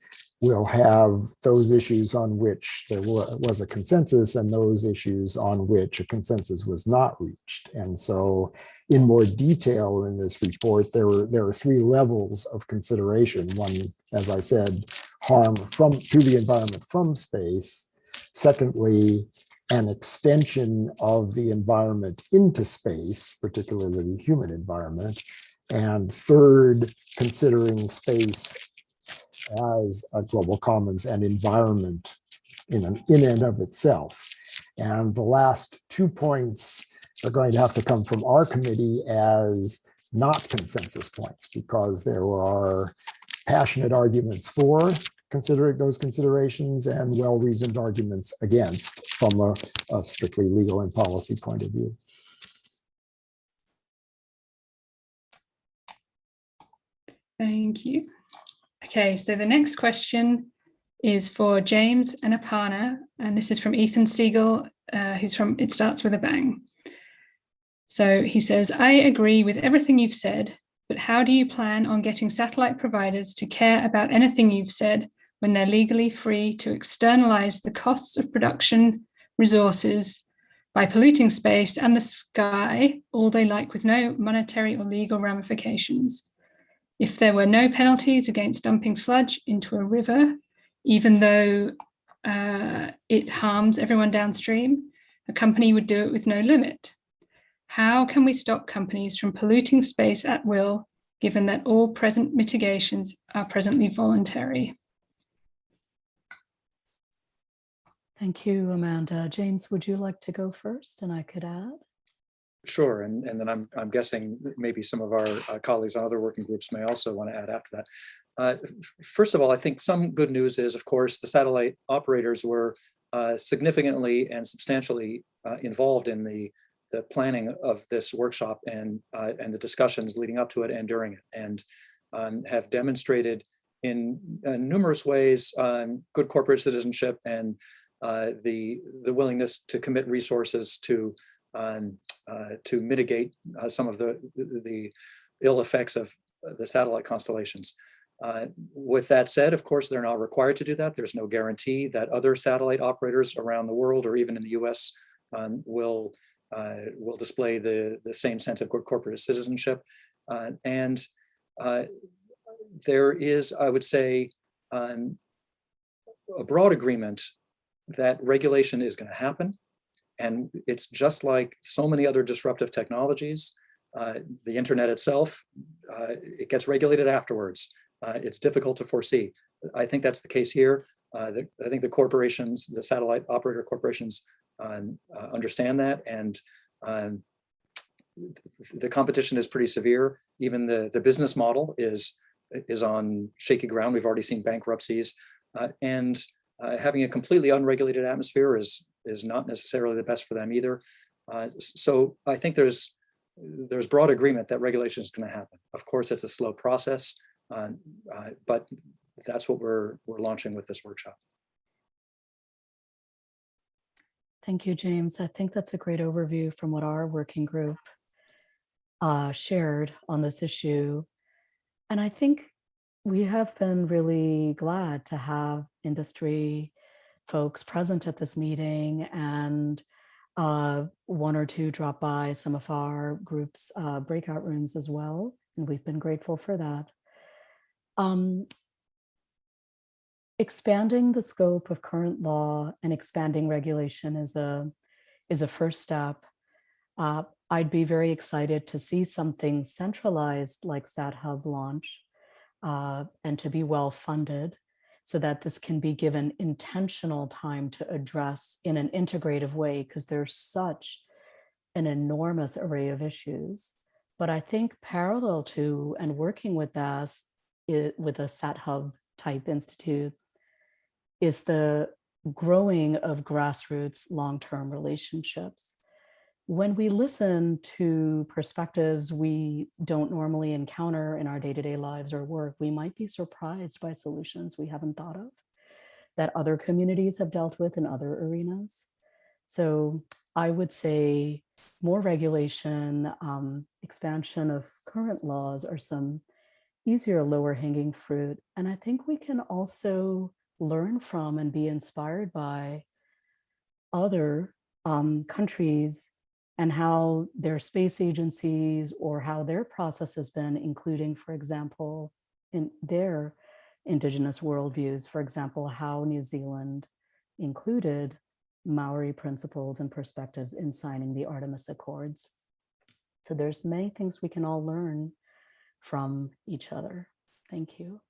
we'll have those issues on which there was a consensus and those issues on which a consensus was not reached. And so in more detail in this report, there are three levels of consideration. One, as I said, harm to the environment from space. Secondly, an extension of the environment into space, particularly the human environment. And third, considering space as a global commons and environment in and of itself. And the last 2 points are going to have to come from our committee as not consensus points, because there are passionate arguments for considering those considerations and well-reasoned arguments against from a strictly legal and policy point of view. Thank you. Okay, so the next question is for James and Aparna, and this is from Ethan Siegel, who's from It Starts With a Bang. So he says, I agree with everything you've said, but how do you plan on getting satellite providers to care about anything you've said when they're legally free to externalize the costs of production resources by polluting space and the sky all they like with no monetary or legal ramifications? If there were no penalties against dumping sludge into a river, even though it harms everyone downstream, a company would do it with no limit. How can we stop companies from polluting space at will, given that all present mitigations are presently voluntary? Thank you, Amanda. James, would you like to go first and I could add? Sure, and then I'm guessing maybe some of our colleagues on other working groups may also want to add after that. First of all, I think some good news is, of course, the satellite operators were significantly and substantially involved in the planning of this workshop and the discussions leading up to it and during it, and have demonstrated in numerous ways good corporate citizenship and the willingness to commit resources to mitigate some of the ill effects of the satellite constellations. With that said, of course, they're not required to do that. There's no guarantee that other satellite operators around the world or even in the US will display the same sense of good corporate citizenship. And there is, I would say, a broad agreement that regulation is going to happen. And it's just like so many other disruptive technologies. The internet itself, it gets regulated afterwards. It's difficult to foresee. I think that's the case here. I think the corporations, the satellite operator corporations understand that, and the competition is pretty severe. Even the business model is on shaky ground. We've already seen bankruptcies, and having a completely unregulated atmosphere is not necessarily the best for them either. So I think there's broad agreement that regulation is going to happen. Of course, it's a slow process, but that's what we're launching with this workshop. Thank you, James. I think that's a great overview from what our working group shared on this issue. And I think we have been really glad to have industry folks present at this meeting, and one or two drop by some of our group's breakout rooms as well. And we've been grateful for that. Expanding the scope of current law and expanding regulation is a first step. I'd be very excited to see something centralized like SatHub launch and to be well funded, so that this can be given intentional time to address in an integrative way, because there's such an enormous array of issues. But I think parallel to and working with us with a SatHub type institute is the growing of grassroots long-term relationships. When we listen to perspectives we don't normally encounter in our day-to-day lives or work, we might be surprised by solutions we haven't thought of that other communities have dealt with in other arenas. So I would say more regulation, expansion of current laws are some easier, lower hanging fruit. And I think we can also learn from and be inspired by other countries and how their space agencies or how their process has been, including, for example, in their indigenous worldviews, for example, how New Zealand included Maori principles and perspectives in signing the Artemis Accords. So there's many things we can all learn from each other. Thank you.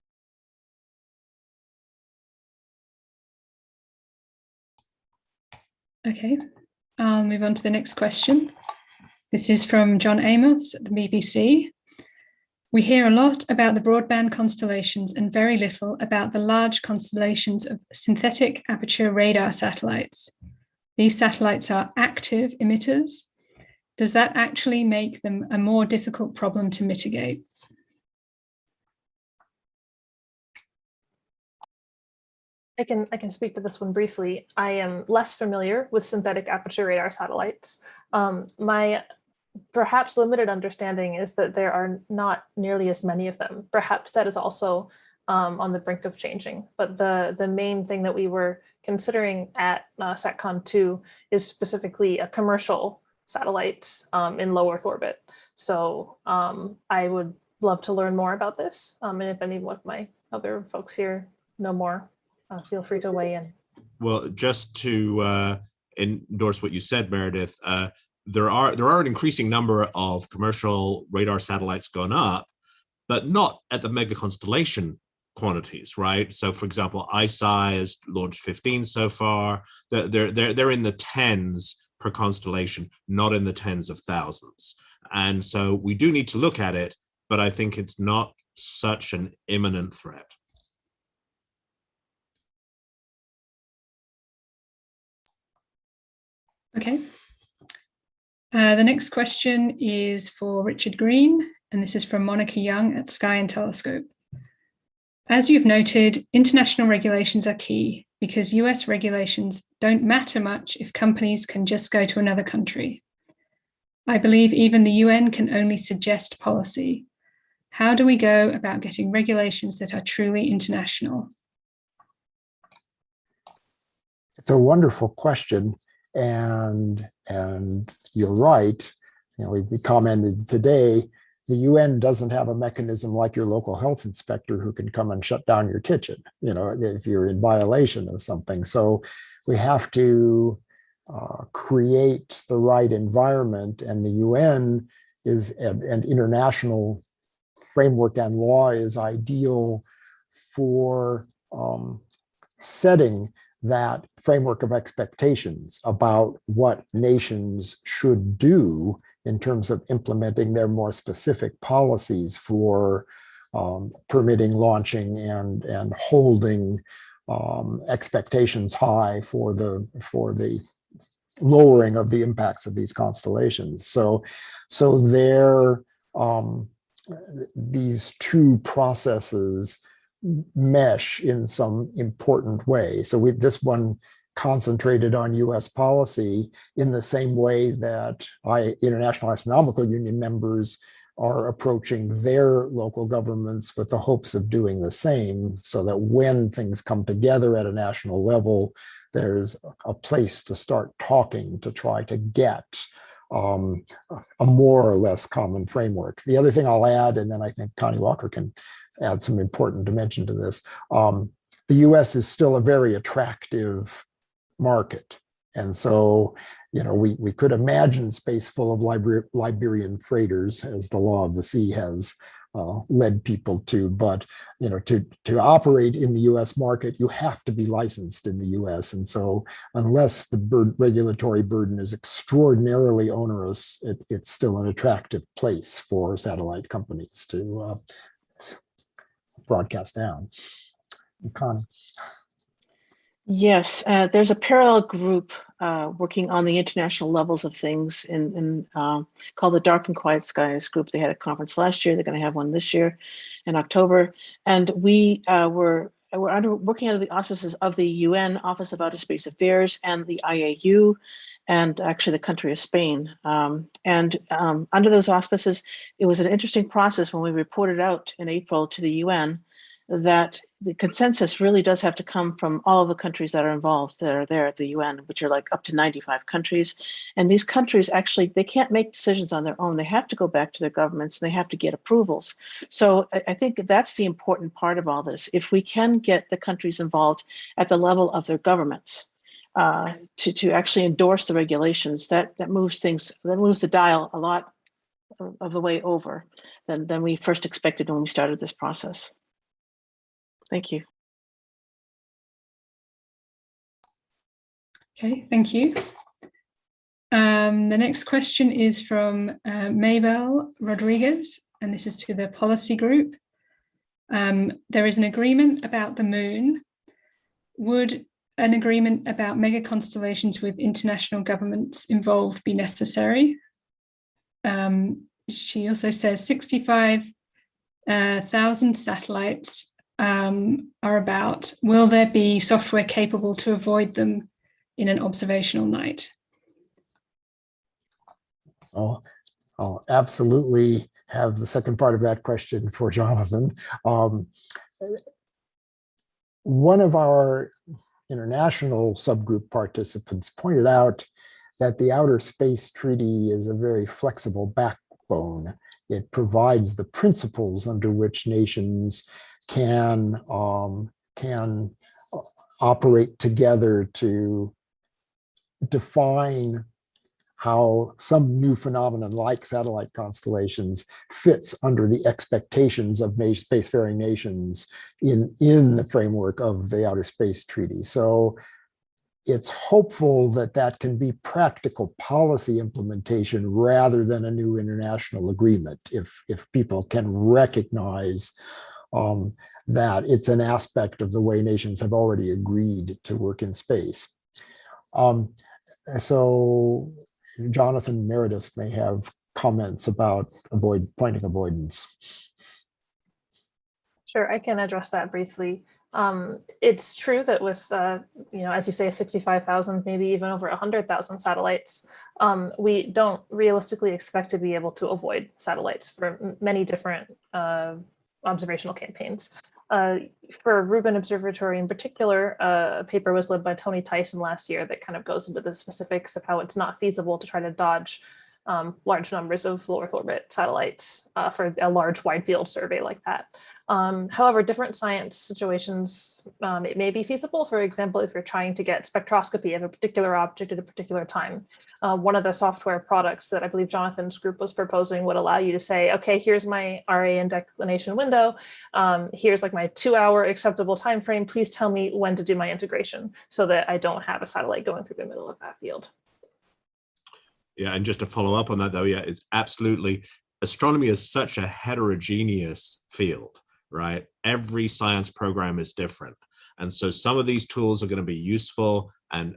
Okay, I'll move on to the next question. This is from John Amos at the BBC. We hear a lot about the broadband constellations and very little about the large constellations of synthetic aperture radar satellites. These satellites are active emitters. Does that actually make them a more difficult problem to mitigate? I can speak to this one briefly. I am less familiar with synthetic aperture radar satellites. My perhaps limited understanding is that there are not nearly as many of them. Perhaps that is also on the brink of changing. But the main thing that we were considering at SATCON 2 is specifically a commercial satellites in low Earth orbit. So I would love to learn more about this. And if any of my other folks here know more, feel free to weigh in. Well, just to endorse what you said, Meredith, there are an increasing number of commercial radar satellites going up, but not at the mega constellation quantities, right? So, for example, ISI has launched 15 so far. They're in the tens per constellation, not in the tens of thousands. And so we do need to look at it, but I think it's not such an imminent threat. Okay. The next question is for Richard Green, and this is from Monica Young at Sky and Telescope. As you've noted, international regulations are key because US regulations don't matter much if companies can just go to another country. I believe even the UN can only suggest policy. How do we go about getting regulations that are truly international? It's a wonderful question. And you're right. You know, we commented today, the UN doesn't have a mechanism like your local health inspector who can come and shut down your kitchen, you know, if you're in violation of something. So we have to create the right environment, and the UN is an international framework and law is ideal for setting that framework of expectations about what nations should do in terms of implementing their more specific policies for permitting, launching, and holding expectations high for the lowering of the impacts of these constellations. So these two processes mesh in some important way. So this one concentrated on US policy in the same way that International Astronomical Union members are approaching their local governments with the hopes of doing the same, so that when things come together at a national level, there's a place to start talking to try to get a more or less common framework. The other thing I'll add, and then I think Connie Walker can add some important dimension to this, the US is still a very attractive market. And so, you know, we could imagine space full of Liberian freighters, as the law of the sea has led people to. But, you know, to operate in the US market, you have to be licensed in the US. And so unless the regulatory burden is extraordinarily onerous, it's still an attractive place for satellite companies to broadcast down. Connie. Yes, there's a parallel group working on the international levels of things called the Dark and Quiet Skies group. They had a conference last year. They're going to have one this year in October. And we we're working under the auspices of the UN Office of Outer Space Affairs and the IAU and actually the country of Spain. Under those auspices, it was an interesting process when we reported out in April to the UN that the consensus really does have to come from all of the countries that are involved that are there at the UN, which are like up to 95 countries. And these countries actually, they can't make decisions on their own. They have to go back to their governments and they have to get approvals. So I think that's the important part of all this. If we can get the countries involved at the level of their governments, to actually endorse the regulations, that moves things, that moves the dial a lot of the way over than we first expected when we started this process. Thank you. Okay, thank you. The next question is from Mabel Rodriguez, and this is to the policy group. There is an agreement about the moon. Would an agreement about mega constellations with international governments involved be necessary? She also says 65,000 satellites are about. Will there be software capable to avoid them in an observational night? I'll absolutely have the second part of that question for Jonathan. One of our international subgroup participants pointed out that the Outer Space Treaty is a very flexible backbone. It provides the principles under which nations can operate together to define how some new phenomenon like satellite constellations fits under the expectations of spacefaring nations in the framework of the Outer Space Treaty. So it's hopeful that that can be practical policy implementation rather than a new international agreement, if people can recognize that it's an aspect of the way nations have already agreed to work in space. So Jonathan Meredith may have comments about planning avoidance. Sure, I can address that briefly. It's true that with, as you say, 65,000, maybe even over 100,000 satellites, we don't realistically expect to be able to avoid satellites for many different observational campaigns. For Rubin Observatory in particular, a paper was led by Tony Tyson last year that kind of goes into the specifics of how it's not feasible to try to dodge large numbers of low Earth orbit satellites for a large wide field survey like that. However, different science situations, it may be feasible. For example, if you're trying to get spectroscopy of a particular object at a particular time, one of the software products that I believe Jonathan's group was proposing would allow you to say, okay, here's my RA and declination window. Here's like my 2-hour acceptable time frame. Please tell me when to do my integration so that I don't have a satellite going through the middle of that field. Yeah, and just to follow up on that though, yeah, it's absolutely, astronomy is such a heterogeneous field, right? Every science program is different. And so some of these tools are going to be useful and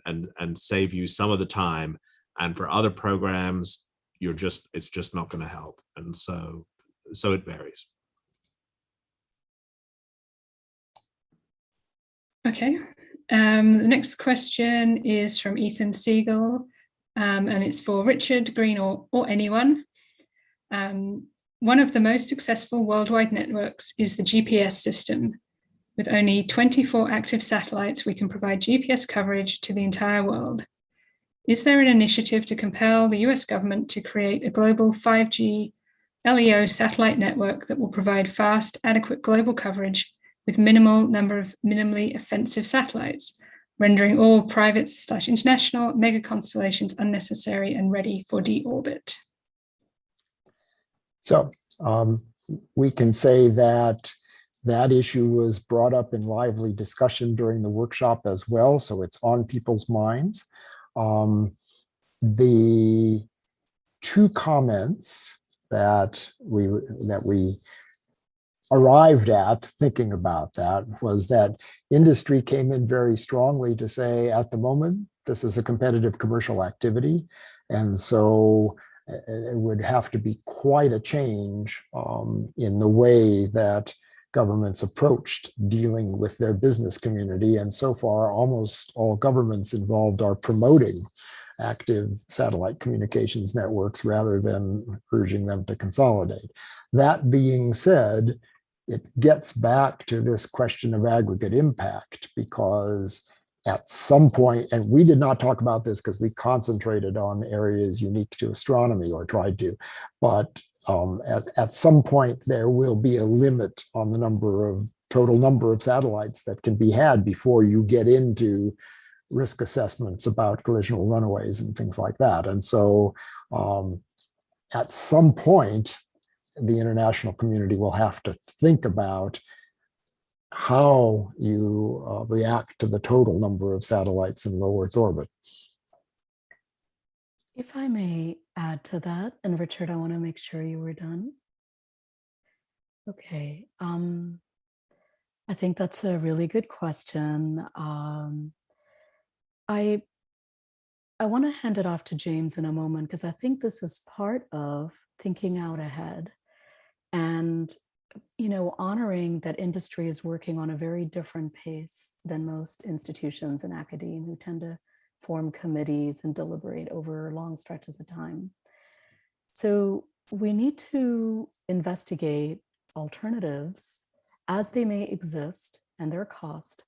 save you some of the time. And for other programs, it's just not going to help. And so it varies. Okay. The next question is from Ethan Siegel, and it's for Richard, Green, or anyone. One of the most successful worldwide networks is the GPS system. With only 24 active satellites, we can provide GPS coverage to the entire world. Is there an initiative to compel the US government to create a global 5G LEO satellite network that will provide fast, adequate global coverage with minimal number of minimally offensive satellites, rendering all private/international mega constellations unnecessary and ready for deorbit? So we can say that issue was brought up in lively discussion during the workshop as well, so it's on people's minds. The two comments that we arrived at thinking about that was that industry came in very strongly to say, at the moment, this is a competitive commercial activity, and so it would have to be quite a change in the way that governments approached dealing with their business community. And so far, almost all governments involved are promoting active satellite communications networks rather than urging them to consolidate. That being said, it gets back to this question of aggregate impact, because at some point, and we did not talk about this because we concentrated on areas unique to astronomy, or tried to, but at some point there will be a limit on the total number of satellites that can be had before you get into risk assessments about collisional runaways and things like that. And so at some point, the international community will have to think about how you react to the total number of satellites in low Earth orbit. If I may add to that, and Richard, I want to make sure you were done. Okay, I think that's a really good question. I want to hand it off to James in a moment, because I think this is part of thinking out ahead and, you know, honoring that industry is working on a very different pace than most institutions in academia, who tend to form committees and deliberate over long stretches of time. So we need to investigate alternatives as they may exist and their cost,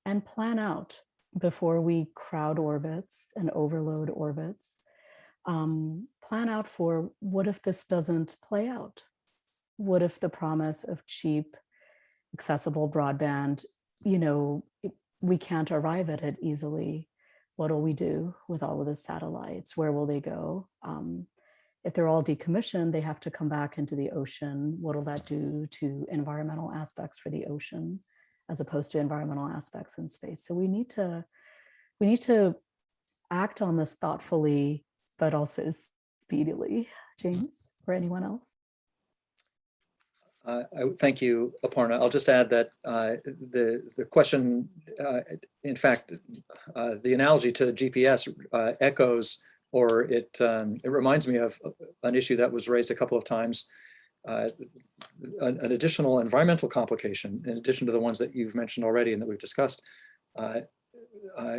and plan out before we crowd orbits and overload orbits. Plan out for, what if this doesn't play out? What if the promise of cheap, accessible broadband, you know, we can't arrive at it easily? What will we do with all of the satellites? Where will they go? If they're all decommissioned, they have to come back into the ocean. What will that do to environmental aspects for the ocean, as opposed to environmental aspects in space? So we need to act on this thoughtfully, but also speedily. James, or anyone else? Thank you, Aparna. I'll just add that the question, in fact, the analogy to GPS echoes, or it reminds me of an issue that was raised a couple of times, an additional environmental complication, in addition to the ones that you've mentioned already and that we've discussed.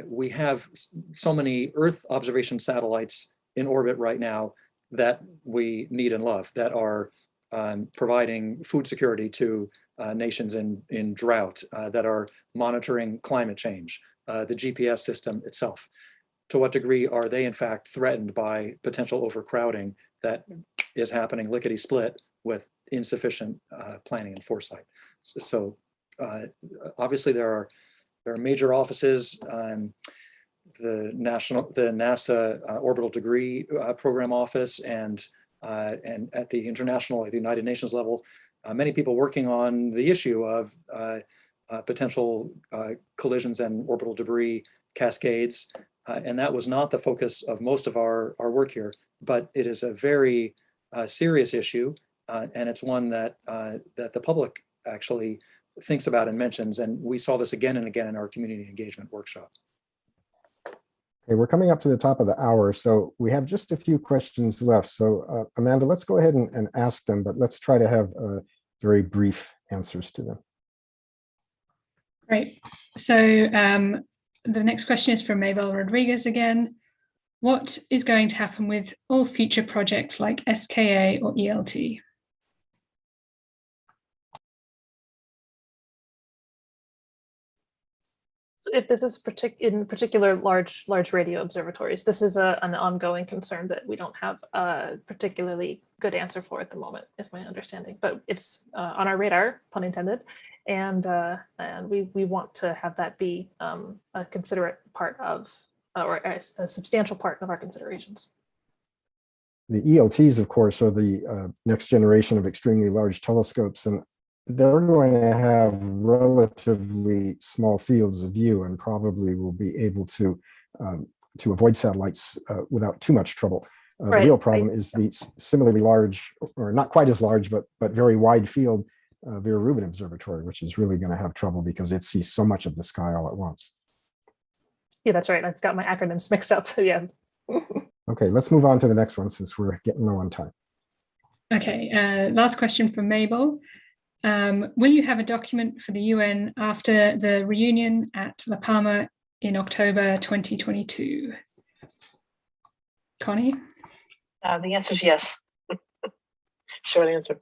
We have so many Earth observation satellites in orbit right now that we need and love, that are providing food security to nations in drought, that are monitoring climate change, the GPS system itself. To what degree are they in fact threatened by potential overcrowding that is happening lickety-split with insufficient planning and foresight? So obviously there are major offices, the NASA Orbital Degree Program Office, and at the international, at the United Nations level, many people working on the issue of potential collisions and orbital debris cascades. And that was not the focus of most of our work here, but it is a very serious issue, and it's one that the public actually thinks about and mentions. And we saw this again and again in our community engagement workshop. Okay, we're coming up to the top of the hour, so we have just a few questions left. So Amanda, let's go ahead and ask them, but let's try to have very brief answers to them. Great. So the next question is from Mabel Rodriguez again. What is going to happen with all future projects like SKA or ELT? If this is in particular large radio observatories, this is an ongoing concern that we don't have a particularly good answer for at the moment, is my understanding. But it's on our radar, pun intended, and we want to have that be a considerate part of, or a substantial part of our considerations. The ELTs, of course, are the next generation of extremely large telescopes, and they're going to have relatively small fields of view and probably will be able to avoid satellites without too much trouble. The real problem is the similarly large, or not quite as large, but very wide field Vera Rubin Observatory, which is really going to have trouble because it sees so much of the sky all at once. Yeah, that's right. I've got my acronyms mixed up. Yeah. Okay, let's move on to the next one since we're getting low on time. Okay, last question from Mabel. Will you have a document for the UN after the reunion at La Palma in October 2022? Connie? The answer is yes. Short answer.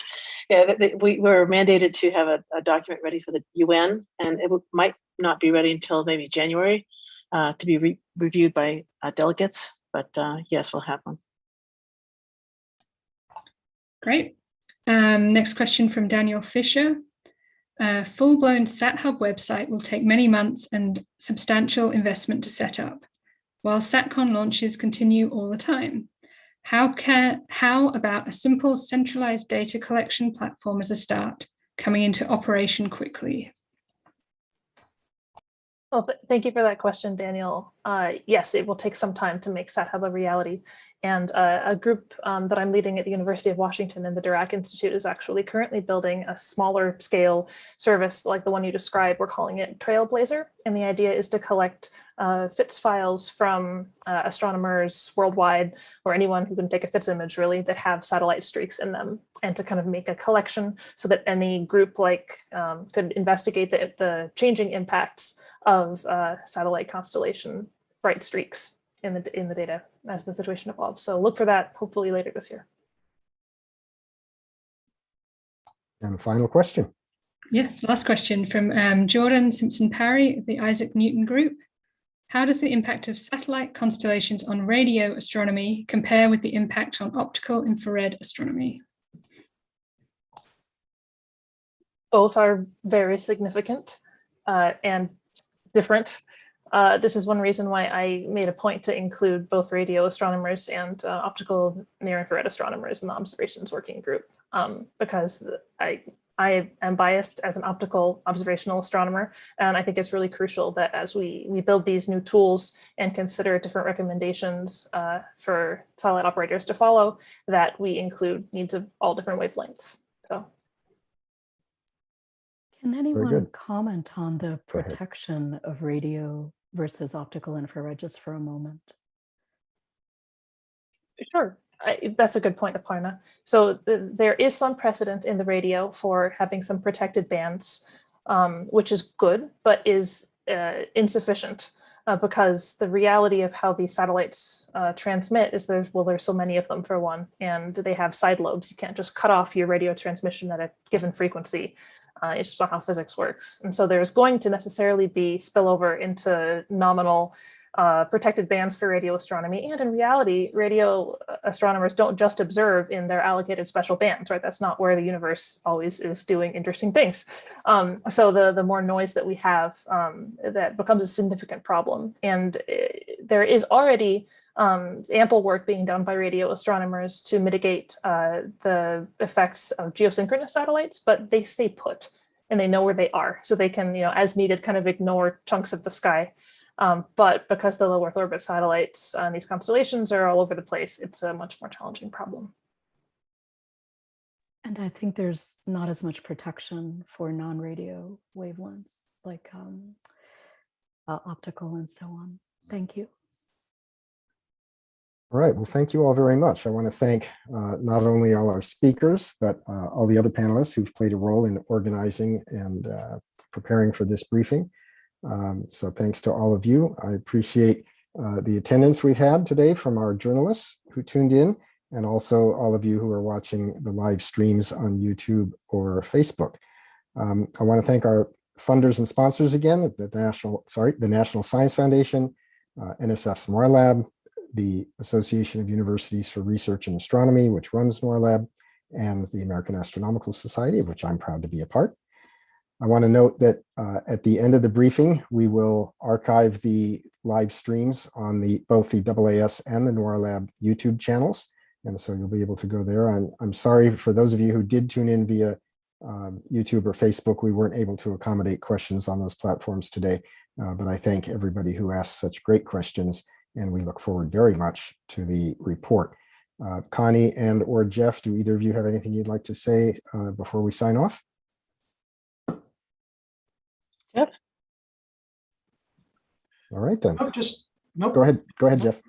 Yeah, we were mandated to have a document ready for the UN, and it might not be ready until maybe January to be reviewed by delegates, but yes, we'll have one. Great. Next question from Daniel Fisher. A full-blown SatHub website will take many months and substantial investment to set up, while SATCON launches continue all the time. How about a simple centralized data collection platform as a start, coming into operation quickly? Well, thank you for that question, Daniel. Yes, it will take some time to make SatHub a reality. And a group that I'm leading at the University of Washington and the Dirac Institute is actually currently building a smaller scale service like the one you described. We're calling it Trailblazer. And the idea is to collect FITS files from astronomers worldwide, or anyone who can take a FITS image really, that have satellite streaks in them, and to kind of make a collection so that any group could investigate the changing impacts of satellite constellation bright streaks in the data as the situation evolves. So look for that hopefully later this year. And a final question. Yes, last question from Jordan Simpson-Parry of the Isaac Newton Group. How does the impact of satellite constellations on radio astronomy compare with the impact on optical infrared astronomy? Both are very significant and different. This is one reason why I made a point to include both radio astronomers and optical near-infrared astronomers in the observations working group, because I am biased as an optical observational astronomer, and I think it's really crucial that as we build these new tools and consider different recommendations for satellite operators to follow, that we include needs of all different wavelengths. So. Can anyone comment on the protection of radio versus optical infrared just for a moment? Sure. That's a good point, Aparna. So there is some precedent in the radio for having some protected bands, which is good, but is insufficient because the reality of how these satellites transmit is there's so many of them for one, and they have side lobes. You can't just cut off your radio transmission at a given frequency. It's just not how physics works. And so there's going to necessarily be spillover into nominal protected bands for radio astronomy. And in reality, radio astronomers don't just observe in their allocated special bands, right? That's not where the universe always is doing interesting things. So the more noise that we have, that becomes a significant problem. And there is already ample work being done by radio astronomers to mitigate the effects of geosynchronous satellites, but they stay put and they know where they are. So they can, as needed, kind of ignore chunks of the sky. But because the low Earth orbit satellites and these constellations are all over the place, it's a much more challenging problem. And I think there's not as much protection for non-radio wavelengths like optical and so on. Thank you. All right, well, thank you all very much. I want to thank not only all our speakers, but all the other panelists who've played a role in organizing and preparing for this briefing. So thanks to all of you. I appreciate the attendance we've had today from our journalists who tuned in, and also all of you who are watching the live streams on YouTube or Facebook. I want to thank our funders and sponsors again, the National Science Foundation, NSF's NOIR the Association of Universities for Research in Astronomy, which runs NOIR and the American Astronomical Society, of which I'm proud to be a part. I want to note that at the end of the briefing, we will archive the live streams on both the AAS and the NOIR YouTube channels. And so you'll be able to go there. I'm sorry for those of you who did tune in via YouTube or Facebook, we weren't able to accommodate questions on those platforms today. But I thank everybody who asked such great questions, and we look forward very much to the report. Connie and or Jeff, do either of you have anything you'd like to say before we sign off? Yep. All right then. Oh, nope. Go ahead, Jeff.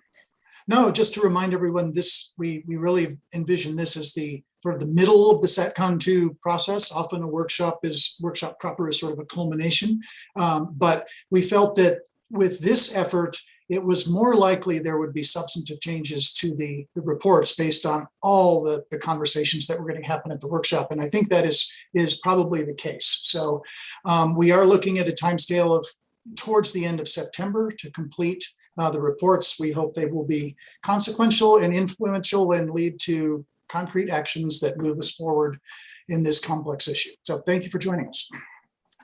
No, just to remind everyone, we really envision this as the sort of the middle of the SATCON 2 process. Often a workshop proper is sort of a culmination, but we felt that with this effort, it was more likely there would be substantive changes to the reports based on all the conversations that were going to happen at the workshop. And I think that is probably the case. So we are looking at a timescale of towards the end of September to complete the reports. We hope they will be consequential and influential and lead to concrete actions that move us forward in this complex issue. So thank you for joining us.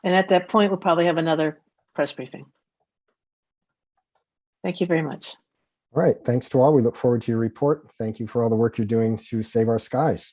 And at that point, we'll probably have another press briefing. Thank you very much. All right. Thanks to all. We look forward to your report. Thank you for all the work you're doing to save our skies.